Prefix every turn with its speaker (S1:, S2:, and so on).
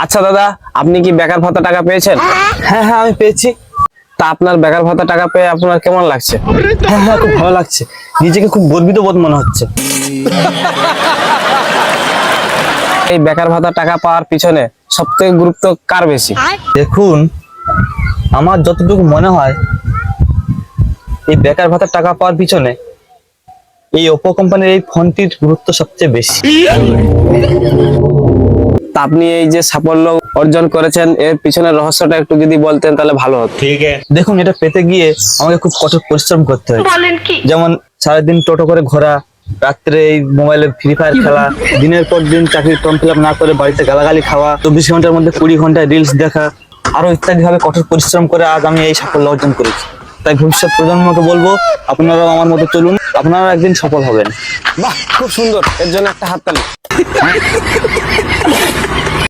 S1: আচ্ছা দাদা, আপনি কি বেকার ভাতা টাকা পেয়েছেন?
S2: হ্যাঁ হ্যাঁ আমি পেয়েছি।
S1: তা আপনার বেকার ভাতা টাকা পেয়ে আপনার কেমন লাগছে?
S2: হ্যাঁ হ্যাঁ খুব ভালো লাগছে, নিজেকে খুব গর্বিত বোধ মনে হচ্ছে।
S1: এই বেকার ভাতা টাকা পাওয়ার পিছনে সবথেকে গুরুত্ব কার বেশি?
S2: দেখুন, আমার যতটুকু মনে হয় এই বেকার ভাতার টাকা পাওয়ার পিছনে এই ওপো কোম্পানির এই ফোনটির গুরুত্ব সবচেয়ে বেশি।
S1: তা আপনি এই যে সাফল্য অর্জন করেছেন এর পিছনের রহস্যটা একটু যদি বলতেন তাহলে ভালো হতো।
S2: দেখুন, এটা পেতে গিয়ে আমাকে খুব কঠোর পরিশ্রম করতে হয়। যেমন সারাদিন টোটো করে ঘোরা, রাত্রে এই মোবাইলে ফ্রি ফায়ার খেলা, দিনের পর দিন চাকরির ফর্ম ফিল আপ না করে বাড়িতে গালাগালি খাওয়া, 24 ঘন্টার মধ্যে 20 ঘন্টা রিলস দেখা, আরো ইত্যাদি ভাবে কঠোর পরিশ্রম করে আজ আমি এই সাফল্য অর্জন করেছি। তাই ভবিষ্যৎ প্রজন্মকে বলবো, আপনারাও আমার মতো চলুন, আপনারা একদিন সফল হবেন।
S1: বাহ, খুব সুন্দর, এর জন্য একটা হাততালি।